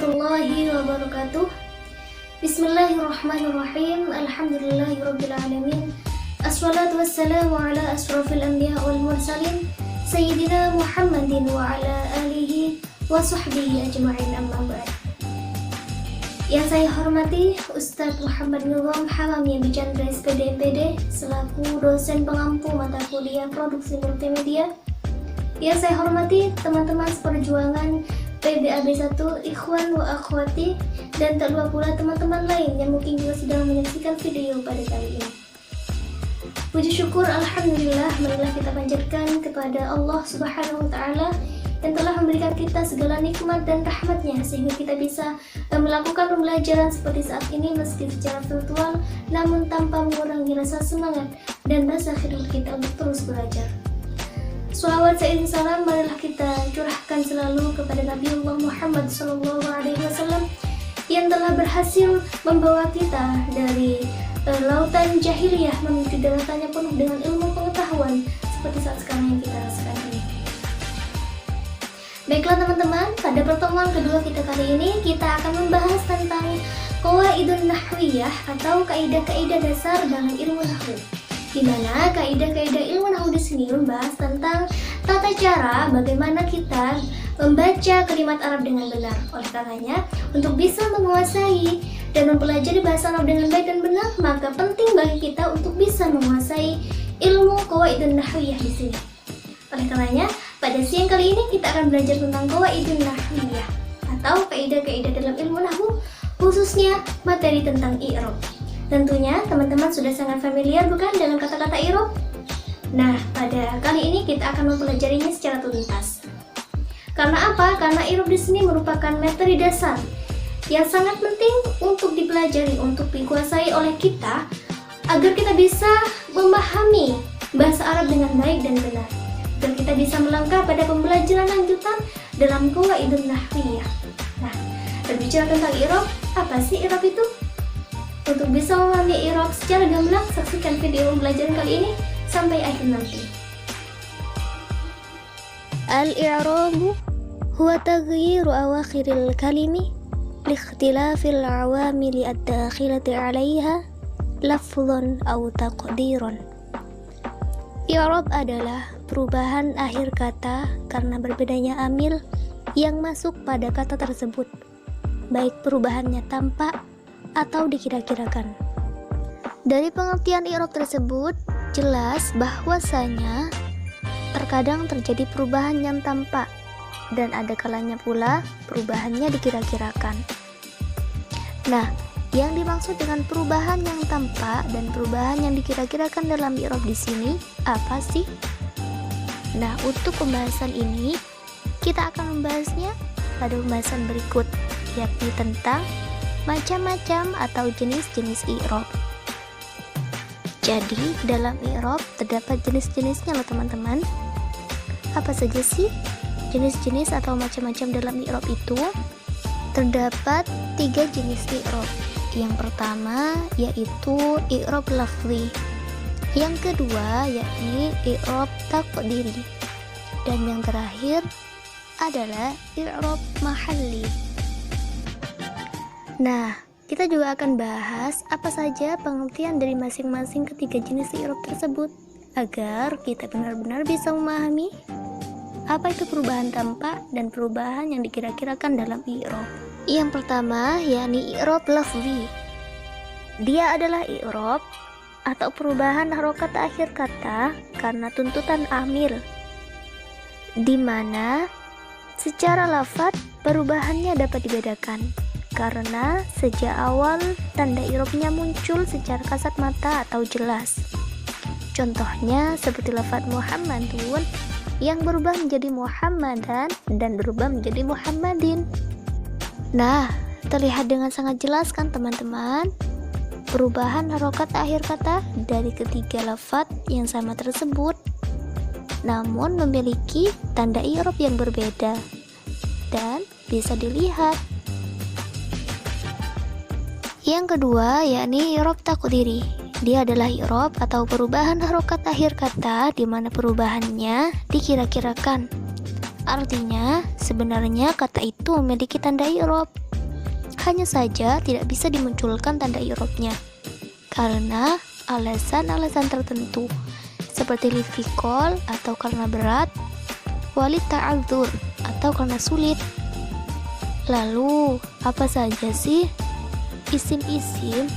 warahmatullahi wabarakatuh. Bismillahirrahmanirrahim. Alhamdulillahirabbil alamin. Assalatu wassalamu ala asrofil anbiya wal mursalin Sayyidina Muhammadin wa ala alihi wa sahbihi ajma'in, amma ba'd. Yang saya hormati Ustadz Muhammad Nizam Hamami Bicandra SPD MPD selaku dosen pengampu mata kuliah produksi multimedia. Yang saya hormati teman-teman seperjuangan PBAB 1, ikhwan wa akhwati, dan tak lupa pula teman-teman lain yang mungkin juga sedang menyaksikan video pada kali ini. Puji syukur alhamdulillah marilah kita panjatkan kepada Allah Subhanahu wa taala yang telah memberikan kita segala nikmat dan rahmatnya sehingga kita bisa melakukan pembelajaran seperti saat ini meski secara virtual, namun tanpa mengurangi rasa semangat dan rasa khidmat kita untuk terus belajar. Shalawat serta salam marilah kita curahkan selalu kepada Nabiullah Muhammad SAW yang telah berhasil membawa kita dari lautan jahiliyah menuju daratan yang penuh dengan ilmu pengetahuan seperti saat sekarang yang kita rasakan ini. Baiklah teman-teman, pada pertemuan kedua kita kali ini kita akan membahas tentang qawaidun nahwiyah atau kaidah-kaidah dasar dalam ilmu nahwu. Di mana kaidah-kaidah ilmu nahwu di sini membahas tentang tata cara bagaimana kita membaca kalimat Arab dengan benar. Oleh karenanya, untuk bisa menguasai dan mempelajari bahasa Arab dengan baik dan benar, maka penting bagi kita untuk bisa menguasai ilmu qawaidun nahwiyah di sini. Oleh karenanya, pada siang kali ini kita akan belajar tentang qawaidun nahwiyah atau kaidah-kaidah dalam ilmu nahwu, khususnya materi tentang i'rab. Tentunya teman-teman sudah sangat familiar bukan dengan kata-kata i'rab? Nah, pada kali ini kita akan mempelajarinya secara tuntas. Karena apa? Karena i'rab di sini merupakan materi dasar yang sangat penting untuk dipelajari, untuk dikuasai oleh kita agar kita bisa memahami bahasa Arab dengan baik dan benar. Dan kita bisa melangkah pada pembelajaran lanjutan dalam qawaidun nahwiyah. Nah, berbicara tentang i'rab, apa sih i'rab itu? Untuk bisa memahami i'rab secara gamblang, saksikan video pembelajaran kali ini sampai akhir nanti. Al-i'rabu huwa taghyiru awakhiril kalimi li ikhtilafil awamili ad-dakhilati 'alayha lafdhan aw taqdiran. I'rab adalah perubahan akhir kata karena berbedanya amil yang masuk pada kata tersebut, baik perubahannya tampak atau dikira-kirakan. Dari pengertian i'rab tersebut jelas bahwasanya terkadang terjadi perubahan yang tampak dan ada kalanya pula perubahannya dikira-kirakan. Nah, yang dimaksud dengan perubahan yang tampak dan perubahan yang dikira-kirakan dalam i'rab di sini apa sih? Nah, untuk pembahasan ini kita akan membahasnya pada pembahasan berikut, yakni tentang macam-macam atau jenis-jenis i'rab. Jadi, dalam i'rab terdapat jenis-jenisnya loh teman-teman. Apa saja sih jenis-jenis atau macam-macam dalam i'rab itu? Terdapat 3 jenis i'rab. Yang pertama yaitu i'rab lafzi. Yang kedua yakni i'rab taqdiri. Dan yang terakhir adalah i'rab mahalli. Nah, kita juga akan bahas apa saja pengertian dari masing-masing ketiga jenis i'rab tersebut agar kita benar-benar bisa memahami apa itu perubahan tampak dan perubahan yang dikira-kirakan dalam i'rab. Yang pertama yakni i'rab lafzi. Dia adalah i'rab atau perubahan harokat akhir kata karena tuntutan amil, di mana secara lafadz perubahannya dapat dibedakan karena sejak awal tanda i'rabnya muncul secara kasat mata atau jelas. Contohnya seperti lafadz Muhammadun yang berubah menjadi Muhammadan dan berubah menjadi Muhammadin. Nah, terlihat dengan sangat jelas kan teman-teman perubahan harokat akhir kata dari ketiga lafadz yang sama tersebut, namun memiliki tanda i'rab yang berbeda dan bisa dilihat. Yang kedua yakni i'rab taqdiri. Dia adalah i'rab atau perubahan harokat akhir kata di mana perubahannya dikira-kirakan. Artinya, sebenarnya kata itu memiliki tanda i'rab, Hanya saja tidak bisa dimunculkan tanda i'rabnya karena alasan-alasan tertentu seperti lifikol atau karena berat, walit ta'adzur atau karena sulit. Lalu, apa saja sih isim-isim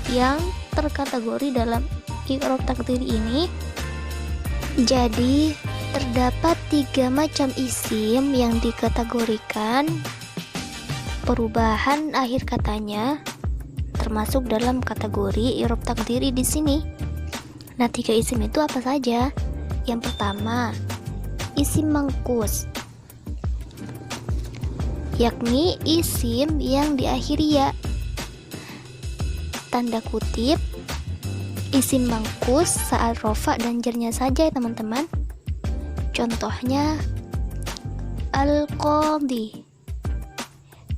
yang terkategori dalam i'rab takdiri ini? Jadi, terdapat 3 macam isim yang dikategorikan perubahan akhir katanya termasuk dalam kategori i'rab takdiri di sini. Nah, 3 isim itu apa saja? Yang pertama, isim mangkus, yakni isim yang diakhiri ya. Tanda kutip, isim mangkus saat rofa dan jarnya saja ya teman-teman. Contohnya al-qadhi,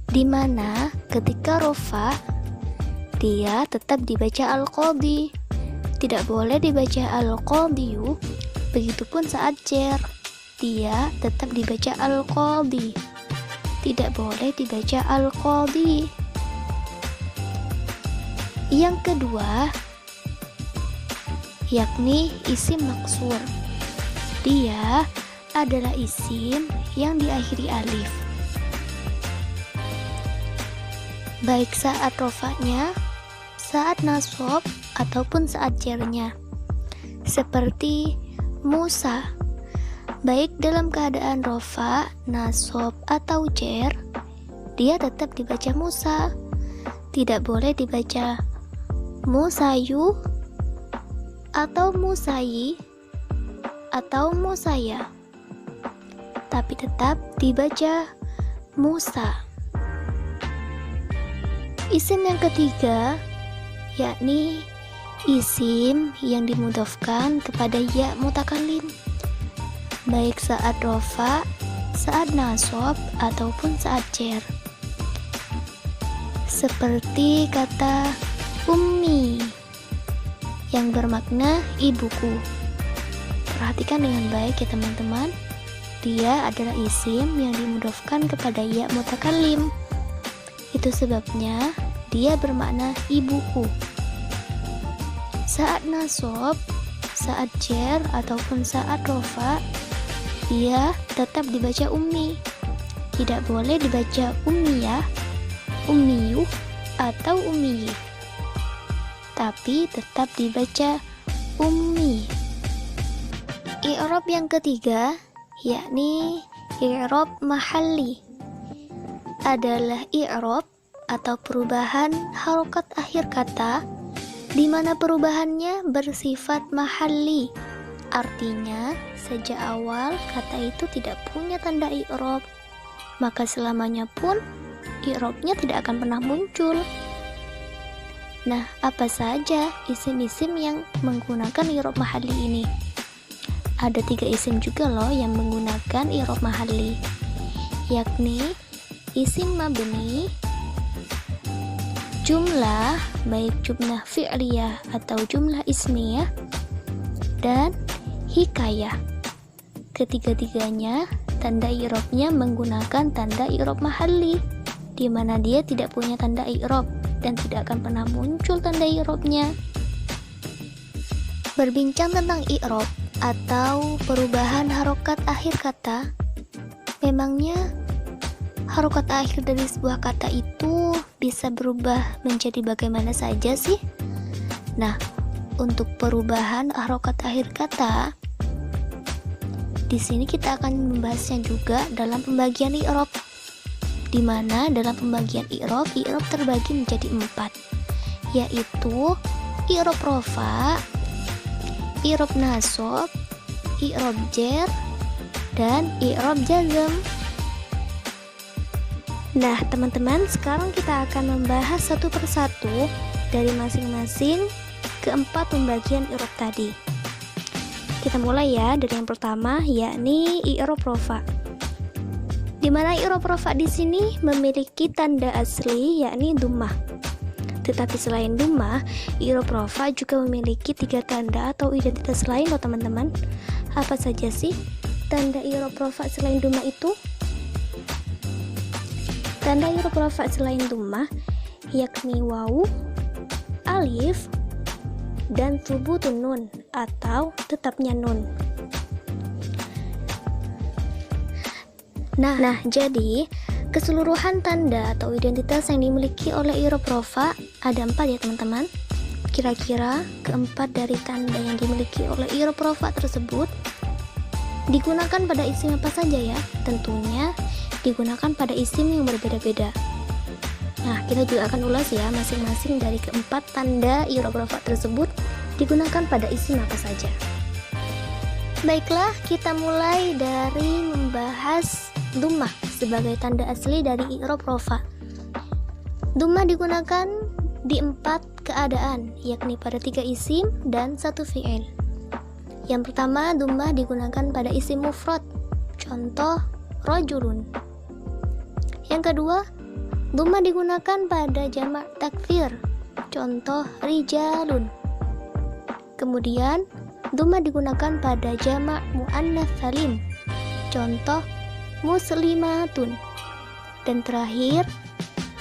dimana ketika rofa dia tetap dibaca al-qadhi, tidak boleh dibaca al-qadhiyu. Begitupun saat jar, dia tetap dibaca al-qadhi, tidak boleh dibaca al-qadhi. Yang kedua, yakni isim maksur. Dia adalah isim yang diakhiri alif, baik saat rofanya, saat nasab, ataupun saat jarnya. Seperti Musa, baik dalam keadaan rofa, nasab, atau jar, dia tetap dibaca Musa. Tidak boleh dibaca Musayu, atau Musayi, atau Musaya, tapi tetap dibaca Musa. Isim yang ketiga yakni isim yang dimudhofkan kepada ya mutakallim, baik saat rofa, saat nasab, ataupun saat jar. Seperti kata ummi yang bermakna ibuku. Perhatikan dengan baik ya teman-teman, dia adalah isim yang dimudhofkan kepada ya mutakallim. Itu sebabnya dia bermakna ibuku. Saat nasab, saat jar, ataupun saat rofa, dia tetap dibaca ummi. Tidak boleh dibaca ummiyah, ummiyuh, atau ummiyi, tapi tetap dibaca ummi. I'rab yang ketiga yakni i'rab mahalli, adalah i'rab atau perubahan harokat akhir kata di mana perubahannya bersifat mahalli. Artinya sejak awal kata itu tidak punya tanda i'rab, maka selamanya pun i'rabnya tidak akan pernah muncul. Nah, apa saja isim-isim yang menggunakan i'rab mahalli ini? Ada 3 isim juga loh yang menggunakan i'rab mahalli, yakni isim mabni, jumlah, baik jumlah fi'liyah atau jumlah ismiyah, dan hikayah. Ketiga-tiganya tanda i'rabnya menggunakan tanda i'rab mahalli, di mana dia tidak punya tanda i'rab dan tidak akan pernah muncul tanda i'rabnya. Berbincang tentang i'rab atau perubahan harokat akhir kata, memangnya harokat akhir dari sebuah kata itu bisa berubah menjadi bagaimana saja sih? Nah, untuk perubahan harokat akhir kata, di sini kita akan membahasnya juga dalam pembagian i'rab, di mana dalam pembagian i'rab terbagi menjadi 4, yaitu i'rab rofa, i'rab nasab, i'rab jar, dan i'rab jazm. Nah, teman-teman, sekarang kita akan membahas satu persatu dari masing-masing keempat pembagian i'rab tadi. Kita mulai ya dari yang pertama, yakni i'rab rofa. Di mana i'rab rofa di sini memiliki tanda asli yakni dhammah. Tetapi selain dhammah, i'rab rofa juga memiliki 3 tanda atau identitas lain loh teman-teman. Apa saja sih tanda i'rab rofa selain dhammah itu? tanda i'rab rafa selain dhammah yakni wawu, alif, dan thubutun nun atau tetapnya nun. Nah, jadi keseluruhan tanda atau identitas yang dimiliki oleh i'rab rafa ada 4 ya teman-teman. Kira-kira keempat dari tanda yang dimiliki oleh i'rab rafa tersebut digunakan pada isim apa saja ya? Tentunya digunakan pada isim yang berbeda-beda. Nah, kita juga akan ulas ya masing-masing dari keempat tanda i'rab rafa tersebut digunakan pada isim apa saja. Baiklah, kita mulai dari membahas dhammah sebagai tanda asli dari i'rab rafa. Dhammah digunakan di 4 keadaan, yakni pada 3 isim dan 1 fi'il. Yang pertama, dhammah digunakan pada isim mufrad, contoh rajulun. Yang kedua, dhammah digunakan pada jamak takfir, contoh rijalun. Kemudian, dhammah digunakan pada jamak muannats salim, contoh muslimatun. Dan terakhir,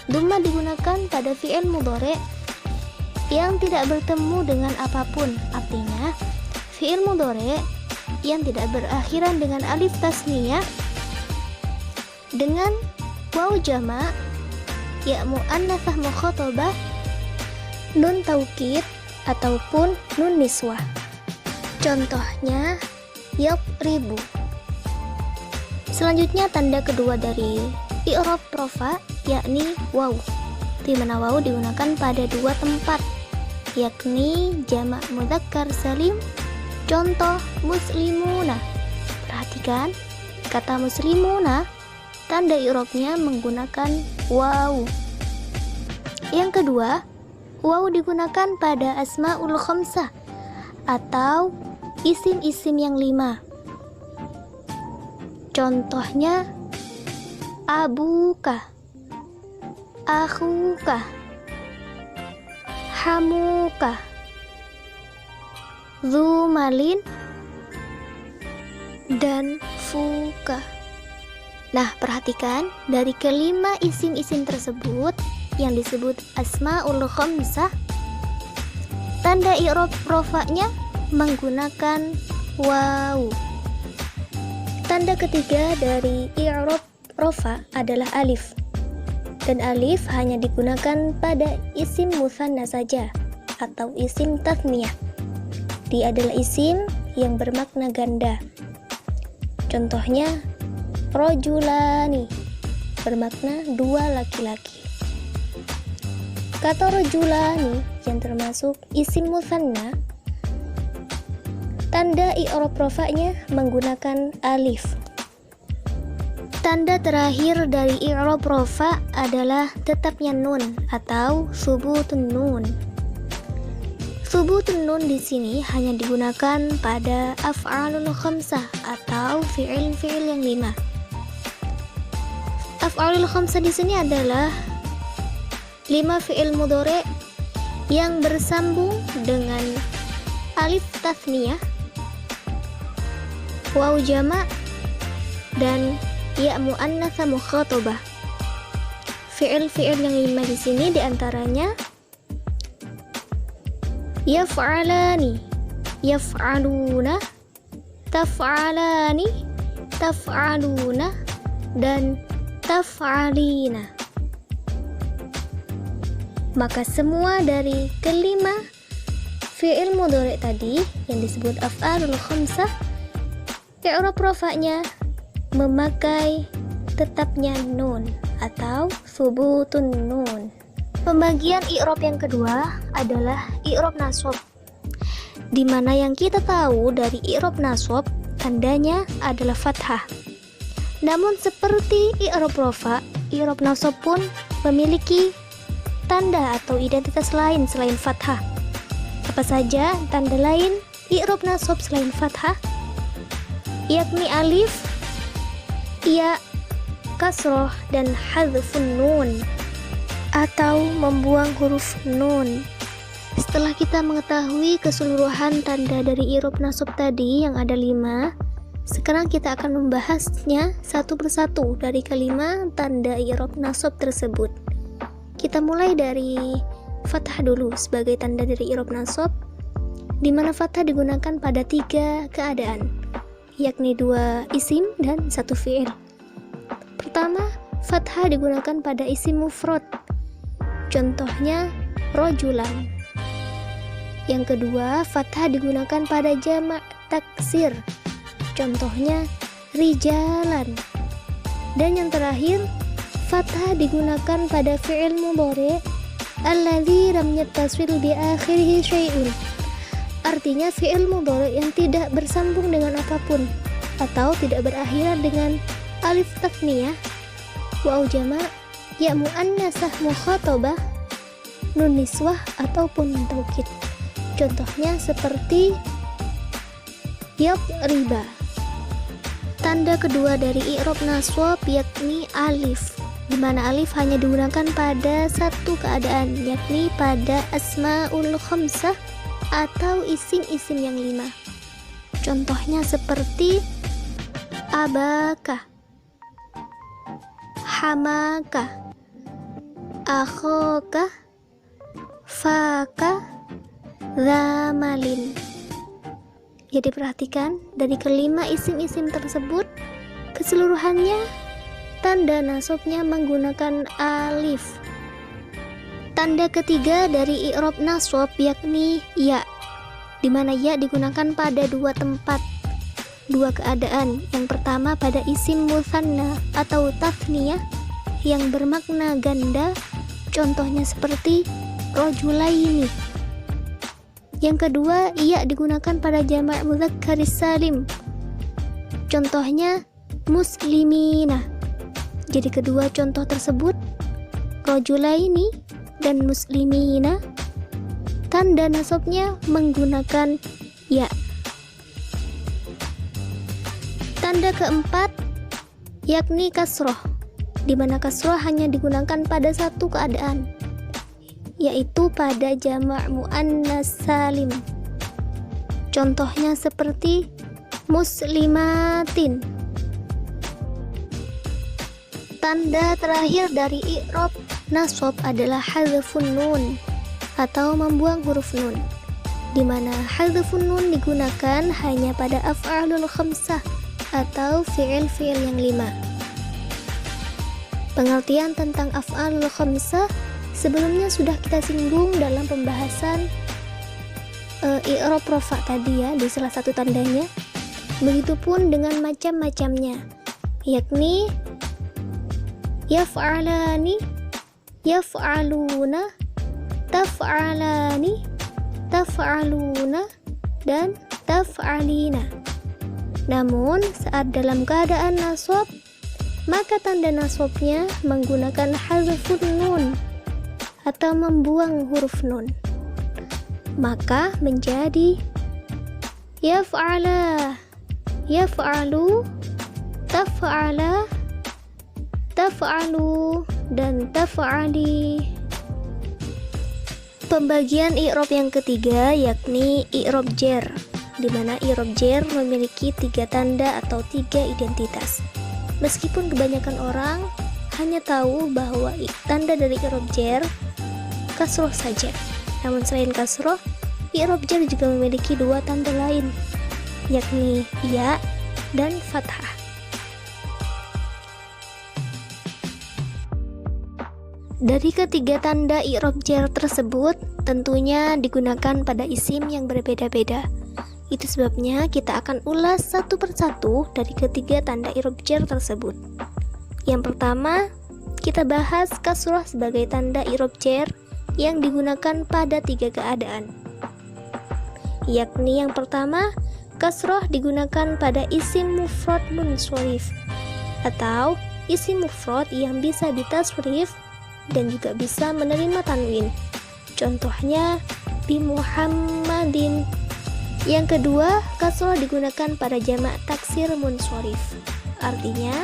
dhammah digunakan pada fi'il mudhari' yang tidak bertemu dengan apapun. Artinya, fi'il mudhari' yang tidak berakhiran dengan alif tasniyah, dengan wawu jamak, ya muannats mukhatabah, nun taukid ataupun nun niswah. Contohnya yadribu. Selanjutnya tanda kedua dari i'rab rafa yakni wawu, di mana wawu digunakan pada 2 tempat, yakni jamak mudzakkar salim, contoh muslimuna. Perhatikan kata muslimuna, tanda i'rabnya menggunakan wawu. Yang kedua, wawu digunakan pada asmaul khamsah atau isim-isim yang 5. Contohnya abuka, akhuka, hamuka, zumalin, dan fuka. Nah, perhatikan dari kelima isim-isim tersebut yang disebut asmaul khamsah, tanda i'rab rafa'nya menggunakan wawu. Tanda ketiga dari i'rab rafa adalah alif. Dan alif hanya digunakan pada isim mutsanna saja atau isim tathniyah. Dia adalah isim yang bermakna ganda. Contohnya rajulani, bermakna 2 laki-laki. Kata rajulani yang termasuk isim mutsanna, tanda i'rab rafa'nya menggunakan alif. Tanda terakhir dari i'rab rafa adalah tetapnya nun atau thubutun nun. Thubutun nun di sini hanya digunakan pada af'alul khamsah atau fi'il-fi'il yang 5. Af'alul khamsah di sini adalah 5 fi'il mudhari' yang bersambung dengan alif tasniyah, wawu jamak, dan ya muannats mukhatabah. Fi'il-fi'il yang 5 di sini diantaranya yaf'alani, yaf'aluna, taf'alani, taf'aluna, dan taf'alina. Maka semua dari kelima fi'il mudhari' tadi yang disebut af'alul khamsah, i'rab rafa'nya memakai tetapnya nun atau thubutun nun. Pembagian i'rab yang kedua adalah i'rab nasab, di mana yang kita tahu dari i'rab nasab tandanya adalah fathah. Namun seperti i'rab rafa, i'rab nasab pun memiliki tanda atau identitas lain selain fathah. Apa saja tanda lain i'rab nasab selain fathah? Yakni alif, ya, kasroh, dan hadzfun nun atau membuang huruf nun. Setelah kita mengetahui keseluruhan tanda dari i'rab nasab tadi yang ada 5, Sekarang kita akan membahasnya satu persatu dari kelima tanda i'rab nasab tersebut. Kita mulai dari fathah dulu sebagai tanda dari i'rab nasab, di mana fathah digunakan pada 3 keadaan, yakni 2 isim dan 1 fi'il. Pertama, fathah digunakan pada isim mufrad, contohnya rojulan. Yang kedua, fathah digunakan pada jamak taksir, contohnya rijalan. Dan yang terakhir, fathah digunakan pada fi'il mudhari' alladzi lam yattasil bi akhirih syai'un. Artinya fi'il mudhari' yang tidak bersambung dengan apapun atau tidak berakhiran dengan alif tasniyah, waw jamak, ya muannasah mukhatabah, nun niswah ataupun nun taukid. Contohnya seperti riba. Tanda kedua dari i'rab nasab yakni alif, di mana alif hanya digunakan pada 1 keadaan, yakni pada asmaul khamsah atau isim-isim yang 5. Contohnya seperti abaka, hamaka, akhaka, faka, zamalin. Jadi perhatikan, dari kelima isim-isim tersebut keseluruhannya tanda nasabnya menggunakan alif. Tanda ketiga dari i'rab nasab yakni ya, di mana ya digunakan pada 2 tempat, 2 keadaan. Yang pertama pada isim mutsanna atau tasniyah yang bermakna ganda, contohnya seperti rojulaini. Yang kedua, iya digunakan pada jamak mudzakkaris salim, contohnya muslimina. Jadi kedua contoh tersebut, rojulaini dan muslimina, tanda nasabnya menggunakan ya. Tanda keempat yakni kasroh, di mana kasroh hanya digunakan pada 1 keadaan, yaitu pada jamak muannas salim. Contohnya seperti muslimatin. Tanda terakhir dari i'rab nasab adalah hadzfun nun atau membuang huruf nun, di mana hadzfun nun digunakan hanya pada af'alul khamsah atau fi'il-fi'il yang 5. Pengertian tentang af'alul khamsah sebelumnya sudah kita singgung dalam pembahasan i'rab rafa tadi ya, di salah satu tandanya. Begitupun dengan macam-macamnya, yakni yaf'alani, yaf'aluna, taf'alani, taf'aluna, dan taf'alina. Namun saat dalam keadaan nasab, maka tanda nasabnya menggunakan hadzfun nun atau membuang huruf nun, maka menjadi yaf'ala, yaf'alu, taf'ala, taf'alu, dan taf'ali. Pembagian i'rab yang ketiga yakni i'rab jar, di mana i'rab jar memiliki 3 tanda atau 3 identitas. Meskipun kebanyakan orang hanya tahu bahwa tanda dari i'rab jar kasroh saja, namun selain kasroh, i'rab jar juga memiliki 2 tanda lain, yakni ya dan fathah. Dari ketiga tanda i'rab jar tersebut tentunya digunakan pada isim yang berbeda-beda. Itu sebabnya kita akan ulas satu persatu dari ketiga tanda i'rab jar tersebut. Yang pertama, kita bahas kasroh sebagai tanda i'rab jar yang digunakan pada 3 keadaan. Yakni yang pertama, kasroh digunakan pada isim mufrad munsharif atau isim mufrad yang bisa ditasrif dan juga bisa menerima tanwin. Contohnya bi Muhammadin. Yang kedua, kasroh digunakan pada jamak taksir munsharif. Artinya,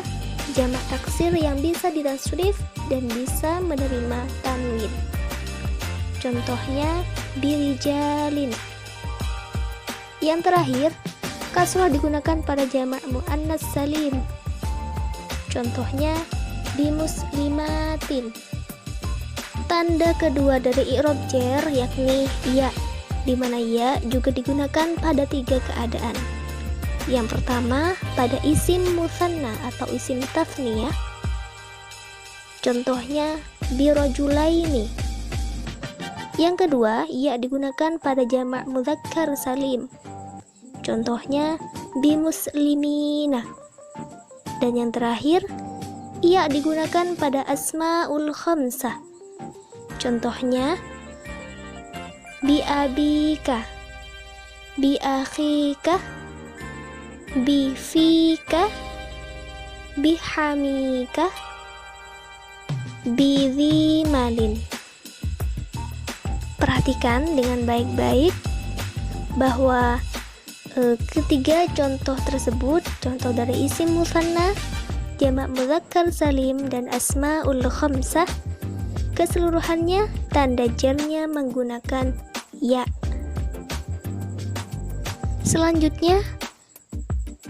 jamak taksir yang bisa ditasrif dan bisa menerima tanwin. Contohnya birijalin. Yang terakhir, kasroh digunakan pada jamak muannas salim. Contohnya bimuslimatin. Tanda kedua dari i'rab jar yakni ya, di mana ya juga digunakan pada 3 keadaan. Yang pertama pada isim musanna atau isim tasniyah. Contohnya birajulaini. Yang kedua, ya digunakan pada jamak mudzakkar salim. Contohnya bimuslimina. Dan yang terakhir, ya digunakan pada asmaul khamsah. Contohnya biabika, biakhika, bifika, bihamika, bidzimalin. Perhatikan dengan baik-baik bahwa ketiga contoh tersebut, contoh dari isim musanna, jamak mudzakkar salim, dan asmaul khamsah, keseluruhannya tanda jarnya menggunakan ya. Selanjutnya,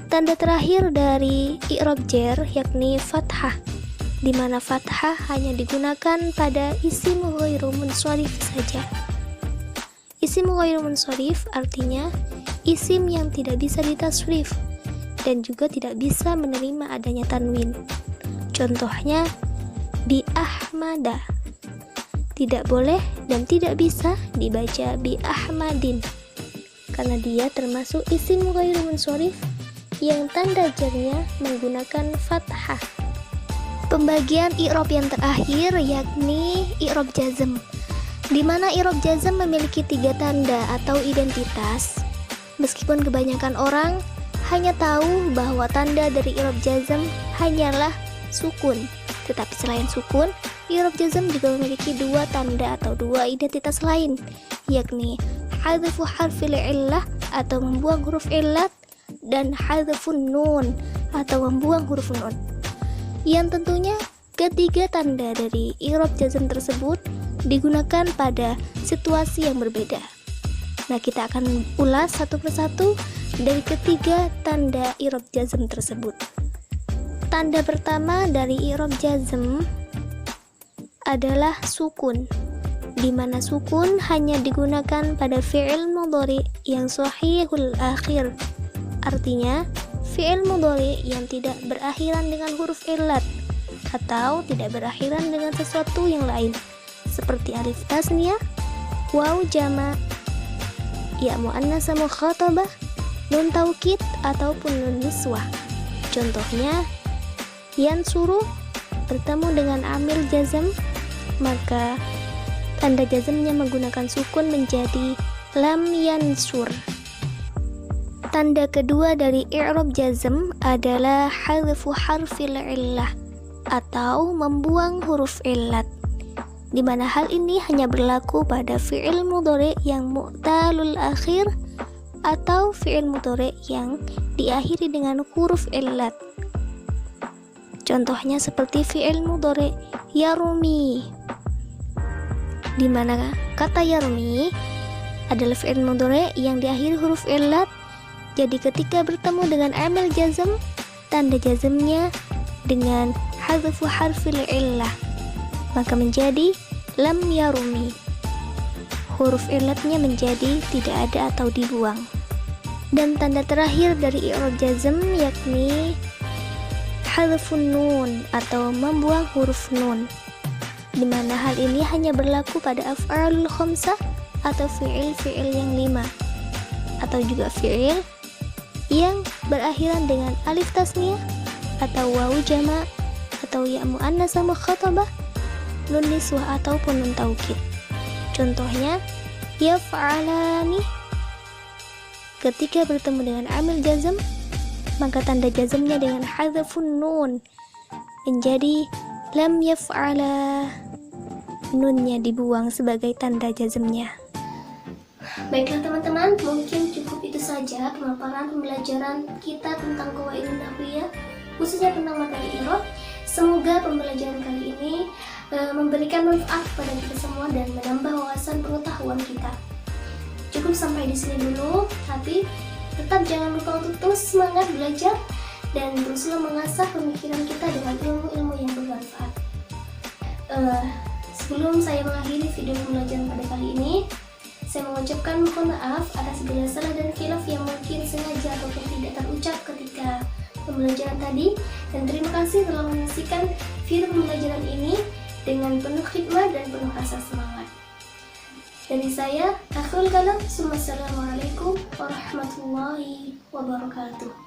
tanda terakhir dari i'rab jar yakni fathah, di mana fathah hanya digunakan pada isim ghairu munsharif saja. Isim ghairu munsharif artinya isim yang tidak bisa ditasrif dan juga tidak bisa menerima adanya tanwin. Contohnya bi ahmada. Tidak boleh dan tidak bisa dibaca bi ahmadin karena dia termasuk isim ghairu munsharif yang tanda jarnya menggunakan fathah. Pembagian i'rab yang terakhir yakni i'rab jazm, di mana i'rab jazm memiliki 3 tanda atau identitas. Meskipun kebanyakan orang hanya tahu bahwa tanda dari i'rab jazm hanyalah sukun, tetapi selain sukun, i'rab jazm juga memiliki 2 tanda atau 2 identitas lain, yakni hadzfu harfil illah atau membuang huruf illat dan hadzfun nun atau membuang huruf nun. Yang tentunya ketiga tanda dari i'rab jazm tersebut digunakan pada situasi yang berbeda. Nah, kita akan ulas satu persatu dari ketiga tanda i'rab jazm tersebut. Tanda pertama dari i'rab jazm adalah sukun, di mana sukun hanya digunakan pada fi'il mudhari yang shahihul akhir. Artinya, fi'il mudhari yang tidak berakhiran dengan huruf illat atau tidak berakhiran dengan sesuatu yang lain, seperti alif tasniyah, waw jama', ya muannas mukhatabah, nun taukid ataupun nun niswah. Contohnya, yansuru bertemu dengan amil jazm, maka tanda jazmnya menggunakan sukun menjadi lam yansur. Tanda kedua dari i'rab jazm adalah hadzfu harfil illah atau membuang huruf illat, di mana hal ini hanya berlaku pada fi'il mudhari yang mu'talul akhir atau fi'il mudhari yang diakhiri dengan huruf illat. Contohnya seperti fi'il mudhari yarumi, di mana kata yarmi adalah fi'il mudhari yang diakhiri huruf illat. Jadi ketika bertemu dengan amil jazm, tanda jazmnya dengan hadzfu harfil illah, maka menjadi lam yarumi. Huruf illatnya menjadi tidak ada atau dibuang. Dan tanda terakhir dari i'rab jazm yakni hadzfun nun atau membuang huruf nun, di mana hal ini hanya berlaku pada af'alul khamsah atau fi'il-fi'il yang 5, atau juga fi'il yang berakhiran dengan alif tasniyah atau waw jama' atau ya muannas mukhatabah, nun niswah ataupun nun taukid. Contohnya yaf'alani. Ketika bertemu dengan amil jazm, maka tanda jazmnya dengan hadzfun nun menjadi lam yaf'ala. Nunnya dibuang sebagai tanda jazmnya. Baiklah teman-teman, mungkin cukup itu saja pemaparan pembelajaran kita tentang qawaidun nahwiyah, khususnya tentang materi i'rab. Semoga pembelajaran kali ini memberikan manfaat kepada kita semua dan menambah wawasan pengetahuan kita. Cukup sampai di sini dulu, tapi Tetap jangan lupa untuk terus semangat belajar dan teruslah mengasah pemikiran kita dengan ilmu-ilmu yang bermanfaat. Sebelum saya mengakhiri video pembelajaran pada kali ini, saya mengucapkan mohon maaf atas segala salah dan khilaf yang mungkin sengaja ataupun tidak terucap ketika pembelajaran tadi, dan terima kasih telah menyaksikan video pembelajaran ini dengan penuh khidmat dan penuh rasa semangat. Dari saya, akhirul kalam, wassalamualaikum warahmatullahi wabarakatuh.